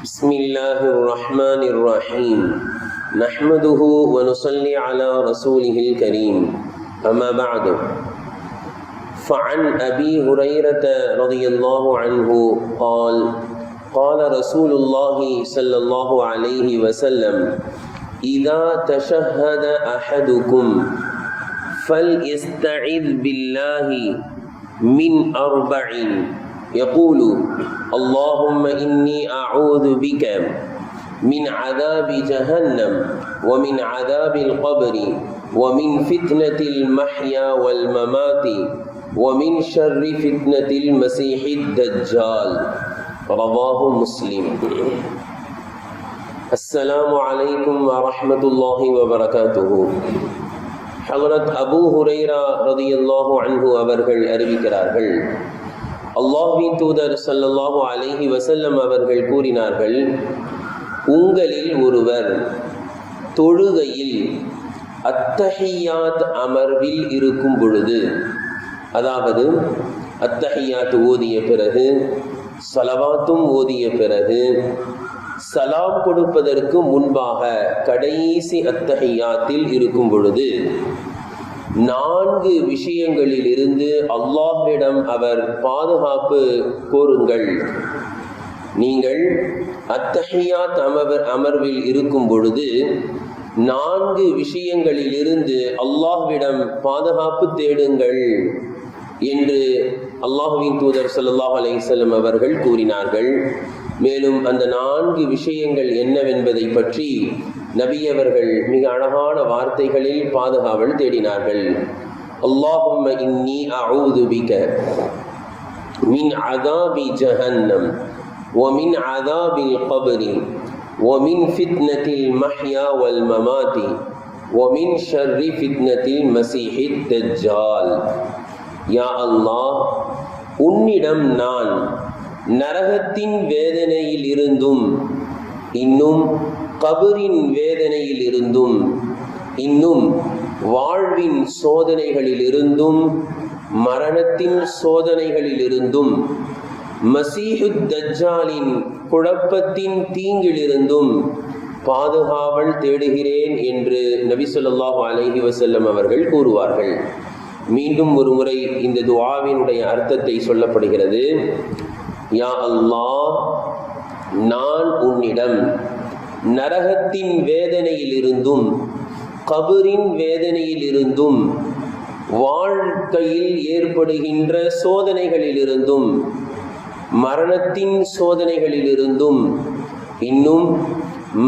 بسم الله الرحمن الرحيم نحمده ونصلي على رسوله الكريم أما بعد فعن أبي هريرة رضي الله عنه قال قال رسول الله صلى الله عليه وسلم إذا تشهد أحدكم فليستعذ بالله من أربع يقول اللهم إني أعوذ بك من عذاب جهنم ومن عذاب القبر ومن فتنة المحيا والممات ومن شر فتنة المسيح الدجال رواه مسلم. السلام عليكم ورحمة الله وبركاته. ஹஜ்ரத் Abu Hurairah ரலியல்லாஹு அன்ஹு அவர்கள் அறிவிக்கிறார்கள், அல்லாஹ்வின் தூதர் ஸல்லல்லாஹு அலைஹி வஸல்லம் அவர்கள் கூறினார்கள், உங்களில் ஒருவர் தொழுகையில் அத்தஹியாத் அமர்வில் இருக்கும் பொழுது, அதாவது அத்தஹியாத் ஓதிய பிறகு ஸலவாத்தும் ஓதிய பிறகு சலாம் கொடுப்பதற்கு முன்பாக கடைசி அத்தஹியாத்தில் இருக்கும் பொழுது 4 விஷயங்களிலிருந்து அல்லாஹ்விடம் அவர் பாதுகாப்பு கோருங்கள். நீங்கள் அத்தஹியாத் அமர்வில் இருக்கும் பொழுது 4 விஷயங்களிலிருந்து அல்லாஹ்விடம் பாதுகாப்பு தேடுங்கள் என்று அல்லாஹ்வின் தூதர் ஸல்லல்லாஹு அலைஹி வஸல்லம் அவர்கள் கூறினார்கள். மேலும் அந்த 4 விஷயங்கள் என்னவென்பதை பற்றி நபி அவர்கள் மிக அழகான வார்த்தைகளில் பாதுகாவல் தேடினார்கள். அல்லாஹும்ம இன்னி அஊது பிக மின் அஸாபி ஜஹன்னம் வ மின் அஸாபில் கப்ரி வ மின் ஃபித்னத்தில் மஹ்யா வல் மமாதி வ மின் ஷர்ரி ஃபித்னத்தில் மஸீஹித் தஜ்ஜால். யா அல்லாஹ், உன்னிடம் நான் நரகத்தின் வேதனையில் இருந்தும், இன்னும் கபரின் வேதனையில் இருந்தும், இன்னும் வாழ்வின் சோதனைகளில் இருந்தும், மரணத்தின் சோதனைகளில் இருந்தும், மஸீஹுத் தஜ்ஜாலின் குழப்பத்தின் தீங்கிலிருந்தும் பாதுகாவல் தேடுகிறேன் என்று நபி ஸல்லல்லாஹு அலைஹி வஸல்லம் அவர்கள் கூறுவார்கள். மீண்டும் ஒரு முறை இந்த துஆவினுடைய அர்த்தத்தை சொல்லப்படுகிறது. யா அல்லாஹ், நான் உன்னிடம் நரகத்தின் வேதனையிலிருந்தும், கபரின் வேதனையிலிருந்தும், வாழ்க்கையில் ஏற்படுகின்ற சோதனைகளிலிருந்தும், மரணத்தின் சோதனைகளிலிருந்தும், இன்னும்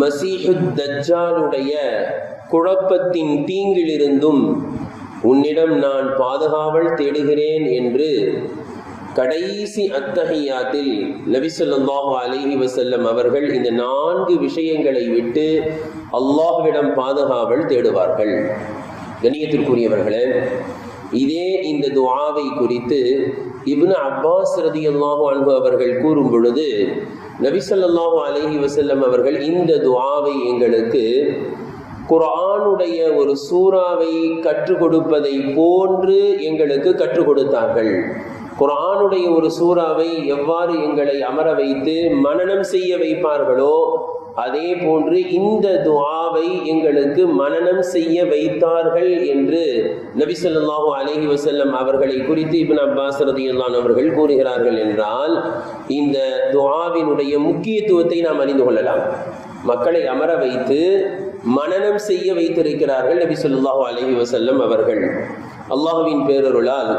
மஸீஹுத் தஜ்ஜாலுடைய குழப்பத்தின் தீங்கிலிருந்தும் உன்னிடம் நான் பாதுகாவல் தேடுகிறேன் என்று கடைசி அத்தஹியாத்தில் நபி ஸல்லல்லாஹு அலைஹி வஸல்லம் அவர்கள் இந்த 4 விஷயங்களை விட்டு அல்லாஹ்விடம் பாதுகாவல் தேடுவார்கள். கண்ணியத்திற்குரியவர்களே, இதே இந்த துஆவை குறித்து இப்னு அப்பாஸ் ரலியல்லாஹு அன்ஹு அவர்கள் கூறும் பொழுது, நபி ஸல்லல்லாஹு அலைஹி வஸல்லம் அவர்கள் இந்த துஆவை எங்களுக்கு குர்ஆனுடைய ஒரு சூறாவை கற்றுக் கொடுப்பதை போன்று எங்களுக்கு கற்றுக் கொடுத்தார்கள். குர்ஆனுடைய ஒரு சூறாவை எவ்வாறு எங்களை அமர வைத்து மனனம் செய்ய வைப்பார்களோ அதே போன்று இந்த துஆவை எங்களுக்கு மனனம் செய்ய வைத்தார்கள் என்று நபி ஸல்லல்லாஹு அலைஹி வஸல்லம் அவர்களை குறித்து இப்னு அப்பாஸ் ரலியல்லாஹு அன்ஹு அவர்கள் கூறுகிறார்கள் என்றால், இந்த துஆவினுடைய முக்கியத்துவத்தை நாம் அறிந்து கொள்ளலாம். மக்களை அமர வைத்து மனனம் செய்ய வைத்திருக்கிறார்கள் நபி ஸல்லல்லாஹு அலைஹி வஸல்லம் அவர்கள். அல்லாஹ்வின் பேரருளால்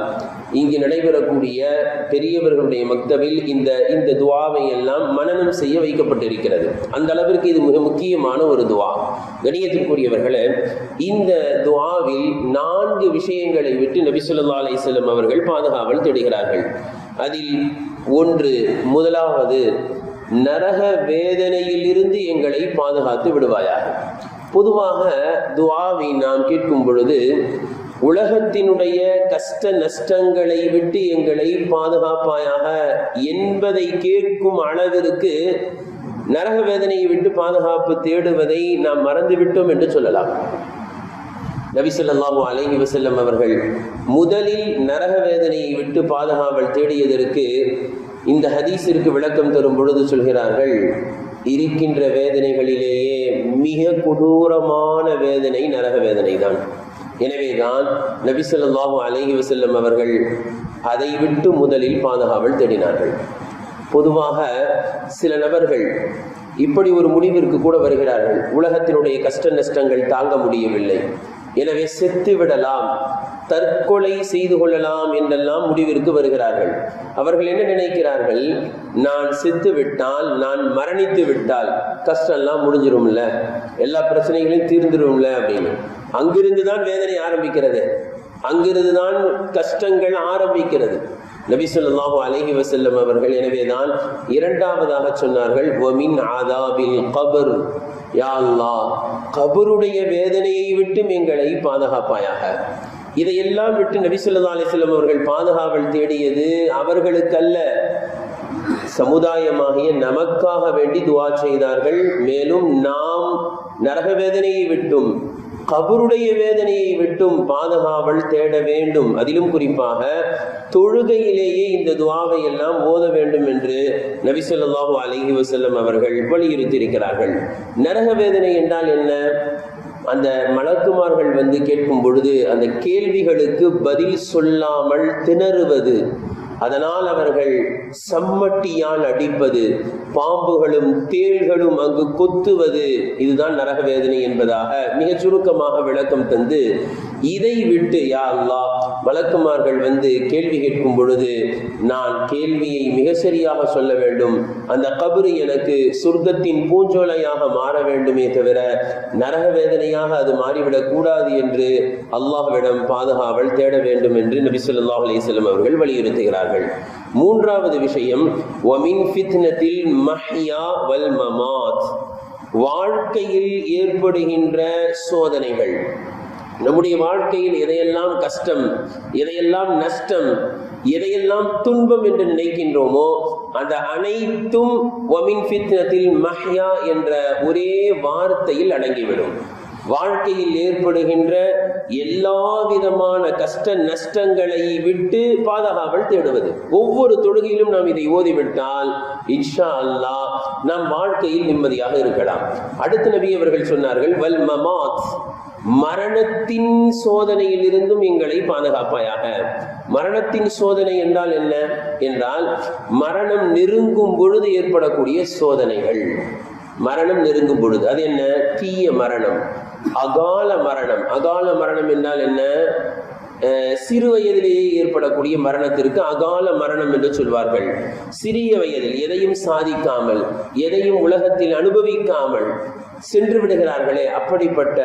இங்கு நடைபெறக்கூடிய பெரியவர்களுடைய மக்தபில் இந்த துஆவை எல்லாம் மனனம் செய்ய வைக்கப்பட்டிருக்கிறது. அந்த அளவிற்கு இது மிக முக்கியமான ஒரு துஆ. கண்ணியத்திற்குரியவர்களே, இந்த துஆவில் 4 விஷயங்களை விட்டு நபி ஸல்லல்லாஹு அலைஹி வஸல்லம் அவர்கள் பாதுகாவல் தேடுகிறார்கள். அதில் ஒன்று, முதலாவது, நரக வேதனையிலிருந்து எங்களை பாதுகாத்து விடுவாயாக. பொதுவாக துஆவை நாம் கேட்கும் பொழுது உலகத்தினுடைய கஷ்ட நஷ்டங்களை விட்டு எங்களை பாதுகாப்பாயாக என்பதை கேட்கும் அளவிற்கு நரக வேதனையை விட்டு பாதுகாப்பு தேடுவதை நாம் மறந்துவிட்டோம் என்று சொல்லலாம். நபி ஸல்லல்லாஹு அலைஹி வஸல்லம் அவர்கள் முதலில் நரக வேதனையை விட்டு பாதுகாவல் தேடியதற்கு இந்த ஹதீஸிற்கு விளக்கம் தரும் பொழுது சொல்கிறார்கள், இருக்கின்ற வேதனைகளிலேயே மிக கொடூரமான வேதனை நரக வேதனை தான். எனவேதான் நபி ஸல்லல்லாஹு அலைஹி வஸல்லம் அவர்கள் அதை விட்டு முதலில் பாதுகாவல் தேடினார்கள். பொதுவாக சில நபர்கள் இப்படி ஒரு முடிவிற்கு கூட வருகிறார்கள், உலகத்தினுடைய கஷ்ட நஷ்டங்கள் தாங்க முடியவில்லை, எனவே செத்து விடலாம், தற்கொலை செய்து கொள்ளலாம் என்றெல்லாம் முடிவிற்கு வருகிறார்கள். அவர்கள் என்ன நினைக்கிறார்கள், நான் செத்து விட்டால், நான் மரணித்து விட்டால் கஷ்டம்லாம் முடிஞ்சிரும்ல, எல்லா பிரச்சனைகளையும் தீர்ந்துரும்ல அப்படின்னு. அங்கிருந்து தான் வேதனை ஆரம்பிக்கிறது, அங்கிருந்து தான் கஷ்டங்கள் ஆரம்பிக்கிறது. நபி ஸல்லல்லாஹு அலைஹி வஸல்லம் அவர்கள் எனவேதான் இரண்டாவதாக சொன்னார்கள், வமின் ஆதாபில் கபர், யா அல்லாஹ் கபருடைய வேதனையை விட்டு எங்களை பாதுகாப்பாயாக. இதையெல்லாம் விட்டு நபி ஸல்லல்லாஹு அலைஹி வஸல்லம் அவர்கள் பாதுகாவல் தேடியது அவர்களுக்கல்ல, சமுதாயமாகிய நமக்காக வேண்டி துஆ செய்தார்கள். மேலும் நாம் நரக வேதனையை விட்டும் கபருடைய வேதனையை விட்டும் பாதுகாவல் தேட வேண்டும். அதிலும் குறிப்பாக தொழுகையிலேயே இந்த துஆவை எல்லாம் ஓத வேண்டும் என்று நபி ஸல்லல்லாஹு அலைஹி வஸல்லம் அவர்கள் வலியுறுத்தி இருக்கிறார்கள். நரக வேதனை என்றால் என்ன? அந்த மலக்குமார்கள் வந்து கேட்கும் பொழுது அந்த கேள்விகளுக்கு பதில் சொல்லாமல் திணறுவது, அதனால் அவர்கள் சம்மட்டியால் அடிப்பது, பாம்புகளும் தேள்களும் அங்கு கொத்துவது, இதுதான் நரக வேதனை என்பதாக மிக சுருக்கமாக விளக்கம் தந்து, இதை விட்டு யா அல்லாஹ் மலக்குமார்கள் வந்து கேள்வி கேட்கும் பொழுது நான் கேள்வியை மிக சரியாக சொல்ல வேண்டும், அந்த கபரு எனக்கு சொர்க்கத்தின் பூஞ்சோலையாக மாற வேண்டுமே தவிர நரக வேதனையாக அது மாறிவிடக் கூடாது என்று அல்லாஹ்விடம் பாதுகாவல் தேட வேண்டும் என்று நபி ஸல்லல்லாஹு அலைஹி வஸல்லம் அவர்கள் வலியுறுத்துகிறார்கள். மூன்றாவது விஷயம், வமின் ஃபித்னத்தில் மஹ்யா வல் மமாத், வாழ்க்கையில் ஏற்படுகின்ற சோதனைகள். நம்முடைய வாழ்க்கையில் எதையெல்லாம் கஷ்டம், எதையெல்லாம் நஷ்டம், எதையெல்லாம் துன்பம் என்று நினைக்கின்றோமோ அந்த அனைத்தும் வமின் ஃபித்னத்தில் மஹ்யா என்ற ஒரே வார்த்தையில் அடங்கிவிடும். வாழ்க்கையில் ஏற்படுகின்ற எல்லா விதமான கஷ்ட நஷ்டங்களை விட்டு பாதுகாவல் தேடுவது. ஒவ்வொரு தொழுகையிலும் நாம் இதை ஓதிவிட்டால் இன்ஷா அல்லாஹ் நாம் வாழ்க்கையில் நிம்மதியாக இருக்கலாம். அடுத்த நபி அவர்கள் சொன்னார்கள், வல் மமாத், மரணத்தின் சோதனையில் இருந்தும் எங்களை பாதுகாப்பாயாக. மரணத்தின் சோதனை என்றால் என்ன என்றால், மரணம் நெருங்கும் பொழுது ஏற்படக்கூடிய சோதனைகள். மரணம் நெருங்கும் பொழுது அது என்ன? தீய மரணம், அகால மரணம். அகால மரணம் என்றால் என்ன? சிறு வயதிலேயே ஏற்படக்கூடிய மரணத்திற்கு அகால மரணம் என்று சொல்வார்கள். சிறிய வயதில் எதையும் சாதிக்காமல், எதையும் உலகத்தில் அனுபவிக்காமல் சென்று விடுகிறார்களே, அப்படிப்பட்ட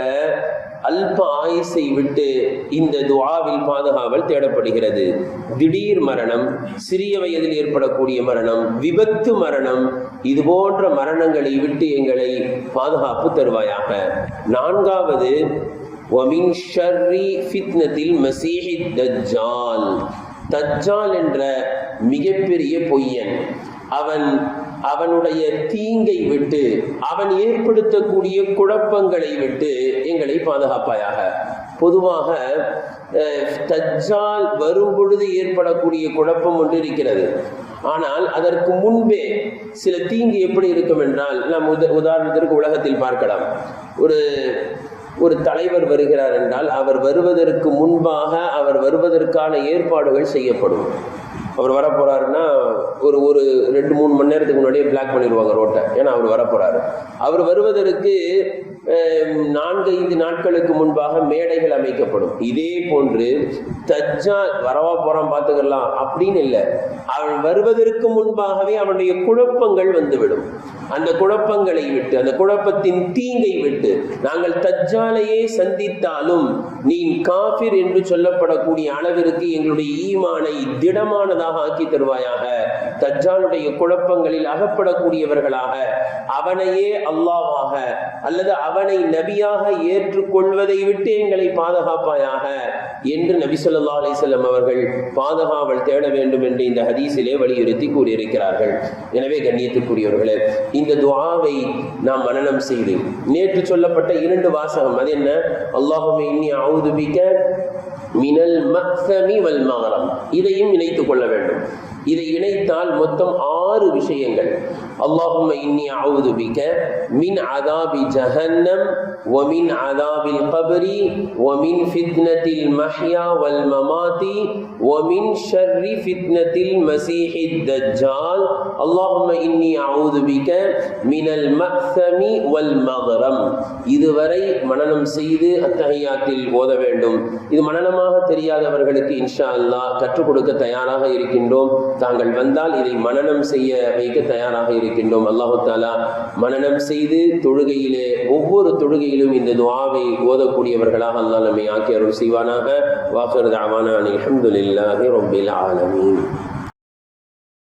அல்ப ஆயுசை விட்டு இந்த துஆவில் பாதுகாவல் தேடப்படுகிறது. திடீர் மரணம், சிறிய வயதில் ஏற்படக்கூடிய மரணம், விபத்து மரணம், இது போன்ற மரணங்களை விட்டு எங்களை பாதுகாப்பு தருவாயாக. நான்காவது, வமின் ஷர்ரி ஃபித்னத்தில் மஸீஹி தஜ்ஜால், தஜ்ஜால் என்ற மிகப்பெரிய பொய்யன், அவனுடைய தீங்கை விட்டு, அவன் ஏற்படுத்தக்கூடிய குழப்பங்களை விட்டு எங்களை பாதுகாப்பாயாக. பொதுவாக தஜ்ஜால் வரும் பொழுது ஏற்படக்கூடிய குழப்பம் ஒன்று இருக்கிறது. ஆனால் அதற்கு முன்பே சில தீங்கு எப்படி இருக்கும் என்றால், நாம் உதாரணத்திற்கு உலகத்தில் பார்க்கலாம். ஒரு தலைவர் வருகிறார் என்றால் அவர் வருவதற்கு முன்பாக அவர் வருவதற்கான ஏற்பாடுகள் செய்யப்படும். அவர் வரப்போறாருன்னா ஒரு 2-3 மணி நேரத்துக்கு முன்னாடியே பிளாக் பண்ணிடுவாங்க ரோட்டை, ஏன்னா அவர் வரப்போறாரு. அவர் வருவதற்கு 4-5 நாட்களுக்கு முன்பாக மேடைகள் அமைக்கப்படும். இதே போன்று தஜ்ஜால் வரவா போறான் பார்த்துக்கலாம் அப்படின்னு இல்லை, அவன் வருவதற்கு முன்பாகவே அவனுடைய குழப்பங்கள் வந்துவிடும். அந்த குழப்பங்களை விட்டு, அந்த குழப்பத்தின் தீங்கை விட்டு, நாங்கள் தஜ்ஜாலையே சந்தித்தாலும் நீ காஃபிர் என்று சொல்லப்படக்கூடிய அளவிற்கு எங்களுடைய ஈமானை திடமானதாக ஆக்கி தருவாயாக. தஜ்ஜாலுடைய குழப்பங்களில் அகப்படக்கூடியவர்களாக, அவனையே அல்லாஹ்வாக அல்லது அவனை நபியாக ஏற்றுக்கொள்வதை விட்டு எங்களை பாதுகாப்பாயாக என்று நபி ஸல்லல்லாஹு அலைஹி வஸல்லம் அவர்கள் பாதுகாவல் தேட வேண்டும் என்று இந்த ஹதீஸிலே வலியுறுத்தி கூறியிருக்கிறார்கள். எனவே கண்ணியத்துக்குரியவர்களே, இந்த துஆவை நாம் மனனம் செய்து, நேற்று சொல்லப்பட்ட 2 வாசகம், அது என்ன? அல்லாஹும்ம இன்னி அஊது பிக மினல் மக்ஸமி வல் மக்ரம், இதையும் இணைத்துக் கொள்ள வேண்டும். இதை இணைத்தால் மொத்தம் 6 விஷயங்கள். اللهم إني أعوذ بك من عذاب جهنم ومن عذاب القبر ومن فتنة المحيا والممات ومن شر فتنة المسيح الدجال اللهم إني أعوذ بك من المأثم والمغرم. இதுவரை மனனம் செய்து அத்தஹியாத்தில் ஓத வேண்டும். இது மனனமாக தெரியாதவர்களுக்கு இன்ஷா அல்லாஹ் கற்றுக் கொடுக்க தயாராக இருக்கின்றோம். தாங்கள் வந்தால் இதை மனனம் செய்ய வைக்க தயாராக இருக்கின்றோம். அல்லாஹு தஆலா மனனம் செய்து தொழுகையிலே ஒவ்வொரு தொழுகையிலும் இந்த துஆவை ஓதக்கூடியவர்களாக அல்லாஹ் நம்மை ஆக்கி அருள் செய்வானாக. வாஹிர் தஅவானா அல்ஹம்துலில்லாஹி ரப்பில் ஆலமீன்.